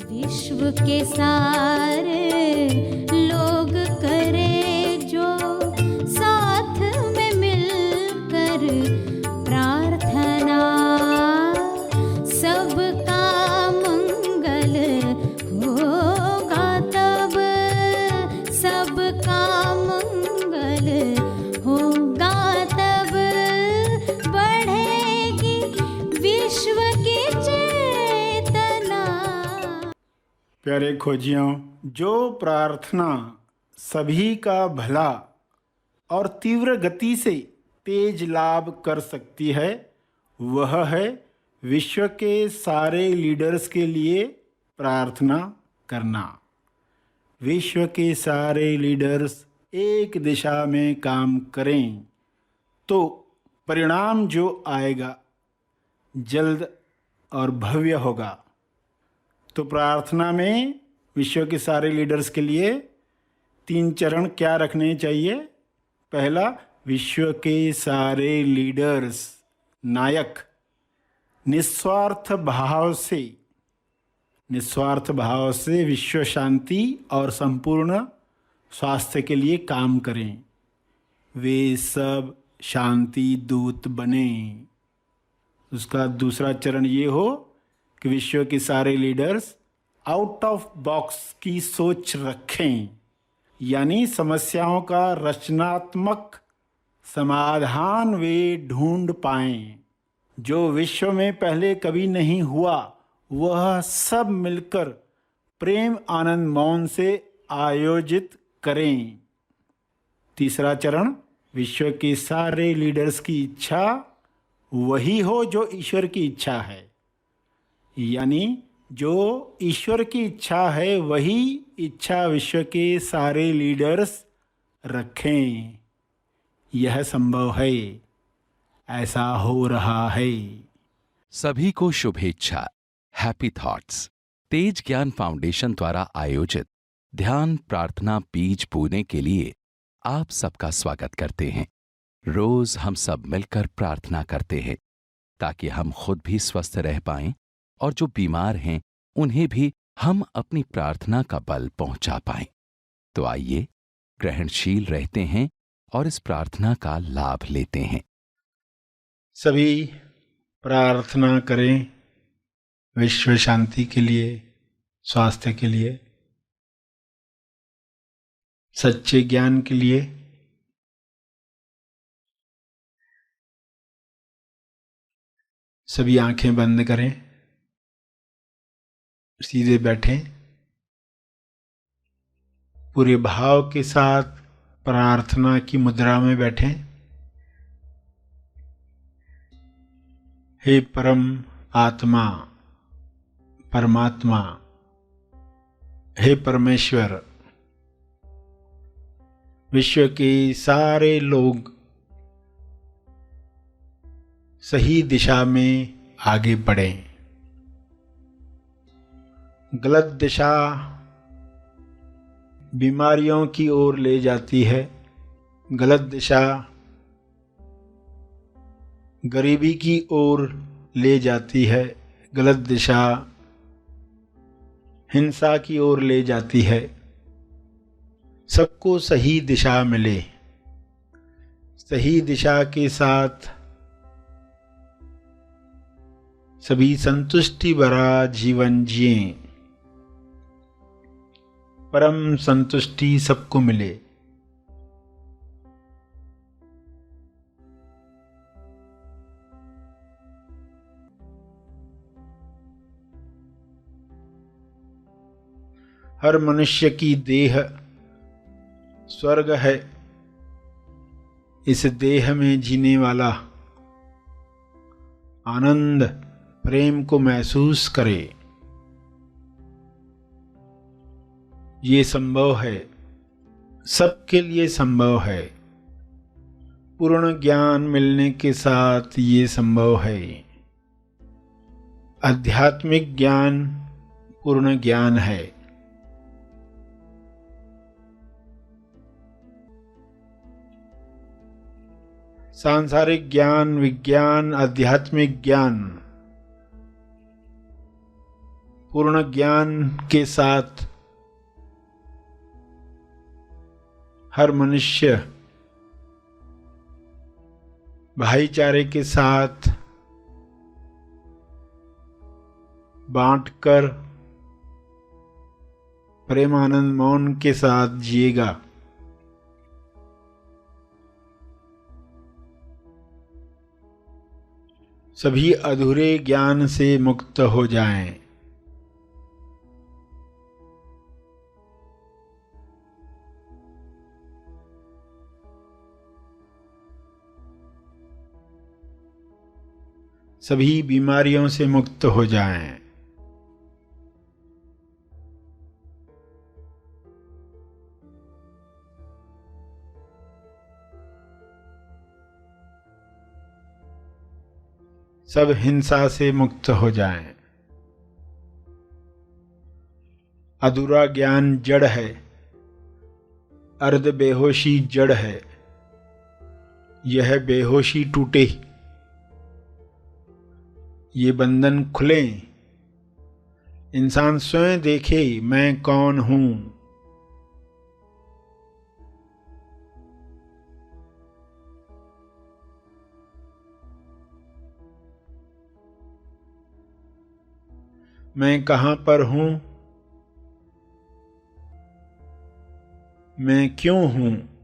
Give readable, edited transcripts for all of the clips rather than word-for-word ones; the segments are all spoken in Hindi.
विश्व के सारे लोग करे जो साथ में मिलकर प्रार्थना, सबका मंगल होगा तब, सबका मंगल होगा तब, बढ़ेगी विश्व की चेतना। प्यारे खोजियों, जो प्रार्थना सभी का भला और तीव्र गति से तेज लाभ कर सकती है, वह है विश्व के सारे लीडर्स के लिए प्रार्थना करना। विश्व के सारे लीडर्स एक दिशा में काम करें तो परिणाम जो आएगा जल्द और भव्य होगा। तो प्रार्थना में विश्व के सारे लीडर्स के लिए 3 चरण क्या रखने चाहिए? पहला, विश्व के सारे लीडर्स नायक निस्वार्थ भाव से विश्व शांति और संपूर्ण स्वास्थ्य के लिए काम करें। वे सब शांति दूत बने। उसका दूसरा चरण ये हो कि विश्व के सारे लीडर्स आउट ऑफ बॉक्स की सोच रखें, यानी समस्याओं का रचनात्मक समाधान वे ढूंढ पाएं जो विश्व में पहले कभी नहीं हुआ। वह सब मिलकर प्रेम आनंद मौन से आयोजित करें। तीसरा चरण, विश्व के सारे लीडर्स की इच्छा वही हो जो ईश्वर की इच्छा है, यानी जो ईश्वर की इच्छा है वही इच्छा विश्व के सारे लीडर्स रखें। यह संभव है, ऐसा हो रहा है। सभी को शुभेच्छा। हैप्पी थॉट्स तेज ज्ञान फाउंडेशन द्वारा आयोजित ध्यान प्रार्थना बीज बोने के लिए आप सबका स्वागत करते हैं। रोज हम सब मिलकर प्रार्थना करते हैं ताकि हम खुद भी स्वस्थ रह पाएं और जो बीमार हैं उन्हें भी हम अपनी प्रार्थना का बल पहुंचा पाएं। तो आइए ग्रहणशील रहते हैं और इस प्रार्थना का लाभ लेते हैं। सभी प्रार्थना करें विश्व शांति के लिए, स्वास्थ्य के लिए, सच्चे ज्ञान के लिए। सभी आंखें बंद करें, सीधे बैठें, पूरे भाव के साथ प्रार्थना की मुद्रा में बैठें। हे परम आत्मा, परमात्मा, हे परमेश्वर, विश्व के सारे लोग सही दिशा में आगे बढ़ें। गलत दिशा बीमारियों की ओर ले जाती है, गलत दिशा गरीबी की ओर ले जाती है, गलत दिशा हिंसा की ओर ले जाती है। सबको सही दिशा मिले। सही दिशा के साथ सभी संतुष्टि भरा जीवन जिएं। परम संतुष्टि सबको मिले। हर मनुष्य की देह स्वर्ग है। इस देह में जीने वाला आनंद प्रेम को महसूस करे। ये संभव है, सबके लिए संभव है। पूर्ण ज्ञान मिलने के साथ ये संभव है। आध्यात्मिक ज्ञान पूर्ण ज्ञान है। सांसारिक ज्ञान, विज्ञान, आध्यात्मिक ज्ञान पूर्ण ज्ञान के साथ हर मनुष्य भाईचारे के साथ बांटकर प्रेमानंद मौन के साथ जिएगा। सभी अधूरे ज्ञान से मुक्त हो जाएं। सभी बीमारियों से मुक्त हो जाएं। सब हिंसा से मुक्त हो जाएं। अधूरा ज्ञान जड़ है, अर्ध बेहोशी जड़ है। यह बेहोशी टूटे, ये बंधन खुले, इंसान स्वयं देखे मैं कौन हूं। मैं कहां पर हूं, मैं क्यों हूं।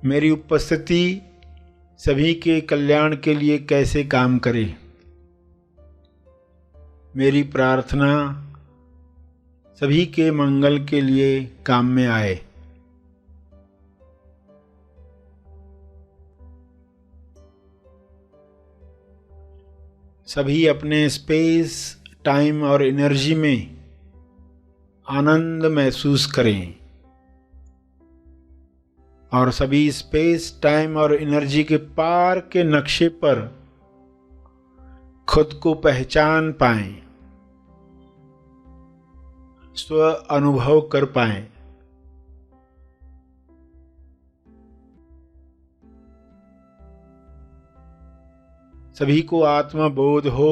मेरी उपस्थिति सभी के कल्याण के लिए कैसे काम करे। मेरी प्रार्थना सभी के मंगल के लिए काम में आए। सभी अपने स्पेस, टाइम और एनर्जी में आनंद महसूस करें और सभी स्पेस, टाइम और एनर्जी के पार के नक्शे पर खुद को पहचान पाएं, स्व अनुभव कर पाएं। सभी को आत्मबोध हो,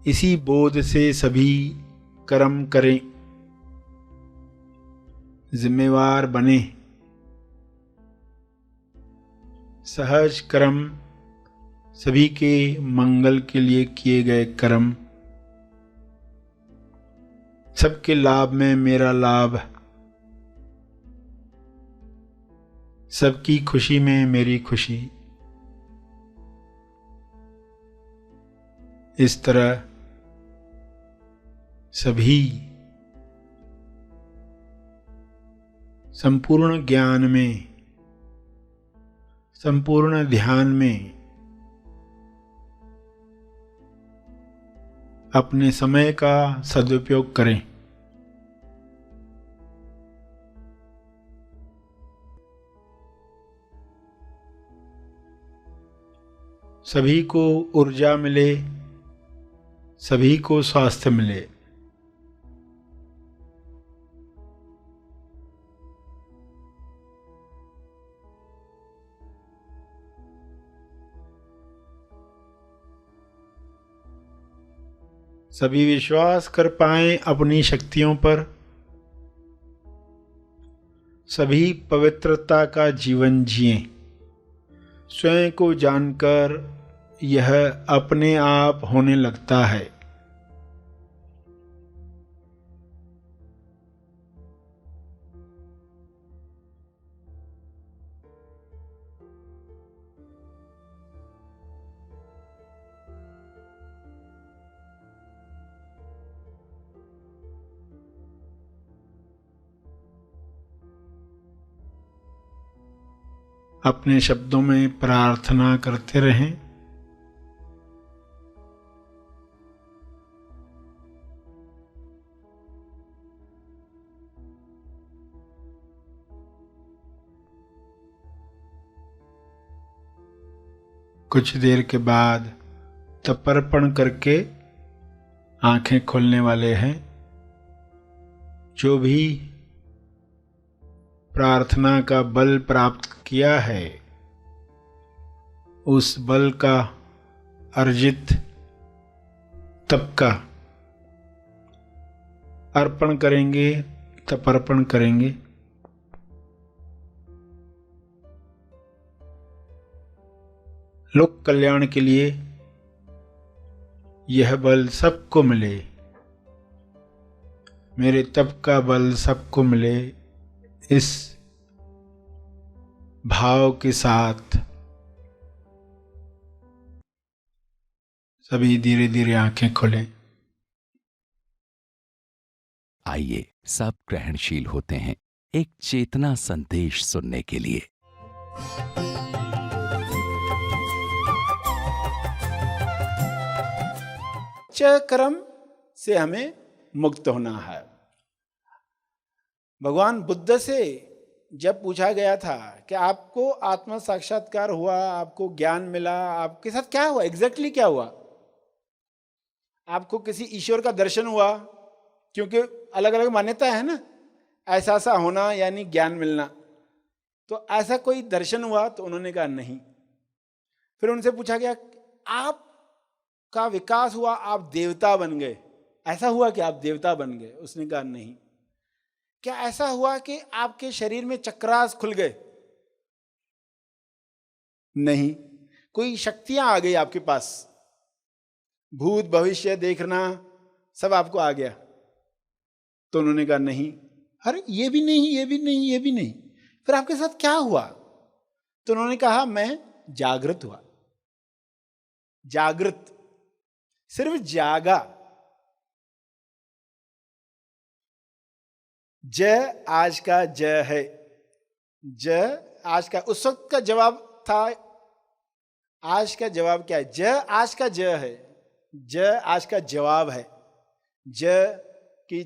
इसी बोध से सभी कर्म करें, जिम्मेवार बने। सहज कर्म सभी के मंगल के लिए किए गए कर्म। सबके लाभ में मेरा लाभ, सबकी खुशी में मेरी खुशी। इस तरह सभी संपूर्ण ज्ञान में, संपूर्ण ध्यान में अपने समय का सदुपयोग करें। सभी को ऊर्जा मिले, सभी को स्वास्थ्य मिले। सभी विश्वास कर पाएं अपनी शक्तियों पर। सभी पवित्रता का जीवन जिएं। स्वयं को जानकर यह अपने आप होने लगता है। अपने शब्दों में प्रार्थना करते रहें। कुछ देर के बाद तर्पण करके आंखें खोलने वाले हैं। जो भी प्रार्थना का बल प्राप्त किया है, उस बल का अर्जित तप का अर्पण करेंगे, तपर्पण करेंगे। लोक कल्याण के लिए यह बल सबको मिले, मेरे तप का बल सबको मिले, इस भाव के साथ सभी धीरे धीरे आंखें खोलें। आइए सब ग्रहणशील होते हैं एक चेतना संदेश सुनने के लिए। कर्म से हमें मुक्त होना है। भगवान बुद्ध से जब पूछा गया था कि आपको आत्म साक्षात्कार हुआ, आपको ज्ञान मिला, आपके साथ क्या हुआ, एग्जैक्टली क्या हुआ? आपको किसी ईश्वर का दर्शन हुआ? क्योंकि अलग अलग मान्यता है ना, ऐसा ऐसा होना यानी ज्ञान मिलना। तो ऐसा कोई दर्शन हुआ? तो उन्होंने कहा नहीं। फिर उनसे पूछा गया आप का विकास हुआ, आप देवता बन गए, ऐसा हुआ कि आप देवता बन गए? उसने कहा नहीं। क्या ऐसा हुआ कि आपके शरीर में चक्रास खुल गए? नहीं। कोई शक्तियां आ गई आपके पास, भूत भविष्य देखना सब आपको आ गया? तो उन्होंने कहा नहीं। अरे ये भी नहीं, ये भी नहीं, ये भी नहीं। फिर आपके साथ क्या हुआ? तो उन्होंने कहा मैं जागृत हुआ। जागृत, सिर्फ जागा। जय आज का जय है, जय आज का, उस वक्त का जवाब था। आज का जवाब क्या है? जय आज का जय है, जय आज का जवाब है। जय की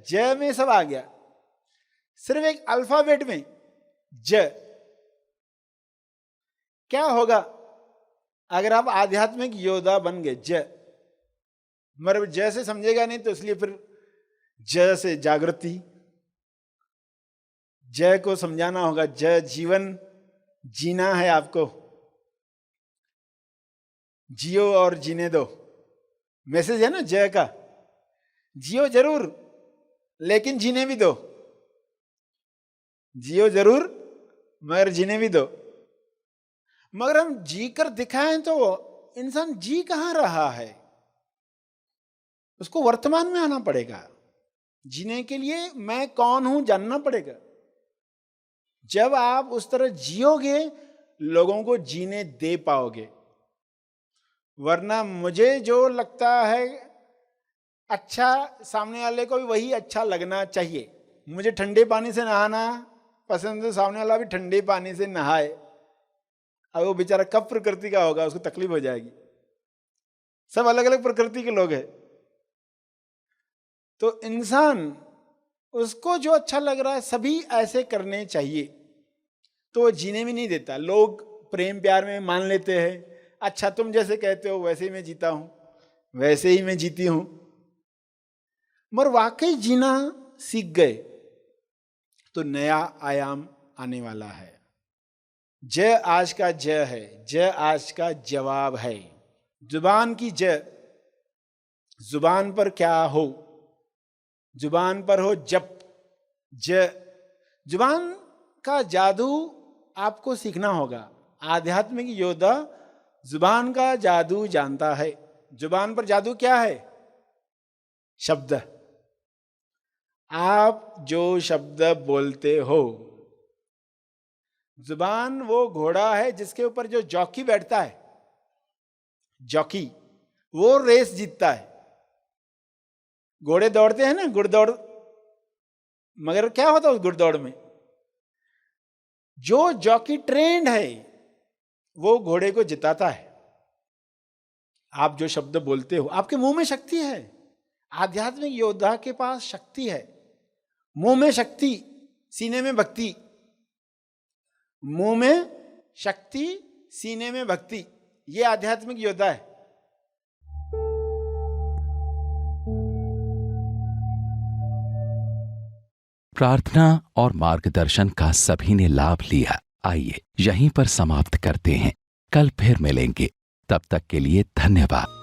जय में सब आ गया, सिर्फ एक अल्फाबेट में जय। क्या होगा अगर आप आध्यात्मिक योद्धा बन गए? जय मगर जय से समझेगा नहीं, तो इसलिए फिर जय से जागृति, जय को समझाना होगा। जय जीवन जीना है आपको, जियो और जीने दो, मैसेज है ना जय का। जियो जरूर लेकिन जीने भी दो, जियो जरूर मगर जीने भी दो। मगर हम जी कर दिखाएं तो इंसान जी कहां रहा है? उसको वर्तमान में आना पड़ेगा। जीने के लिए मैं कौन हूं जानना पड़ेगा। जब आप उस तरह जियोगे लोगों को जीने दे पाओगे। वरना मुझे जो लगता है अच्छा, सामने वाले को भी वही अच्छा लगना चाहिए। मुझे ठंडे पानी से नहाना पसंद है, सामने वाला भी ठंडे पानी से नहाए। अब वो बेचारा कब प्रकृति का होगा, उसको तकलीफ हो जाएगी। सब अलग अलग प्रकृति के लोग हैं। तो इंसान, उसको जो अच्छा लग रहा है सभी ऐसे करने चाहिए, तो वो जीने में नहीं देता। लोग प्रेम प्यार में मान लेते हैं, अच्छा तुम जैसे कहते हो वैसे ही मैं जीता हूं, वैसे ही मैं जीती हूं। मगर वाकई जीना सीख गए तो नया आयाम आने वाला है। जय आज का जय है, जय आज का जवाब है। जुबान की जय, जुबान पर क्या हो? जुबान पर हो जप, जय। जुबान का जादू आपको सीखना होगा। आध्यात्मिक योद्धा जुबान का जादू जानता है। जुबान पर जादू क्या है? शब्द। आप जो शब्द बोलते हो, जुबान वो घोड़ा है जिसके ऊपर जो जॉकी बैठता है, जॉकी, वो रेस जीतता है। घोड़े दौड़ते हैं ना, घुड़दौड़, मगर क्या होता है उस घुड़दौड़ में? जो जॉकी ट्रेंड है वो घोड़े को जिताता है। आप जो शब्द बोलते हो, आपके मुंह में शक्ति है। आध्यात्मिक योद्धा के पास शक्ति है। मुंह में शक्ति, सीने में भक्ति। मुंह में शक्ति, सीने में भक्ति, ये आध्यात्मिक योद्धा है। प्रार्थना और मार्गदर्शन का सभी ने लाभ लिया। आइए यहीं पर समाप्त करते हैं, कल फिर मिलेंगे। तब तक के लिए धन्यवाद।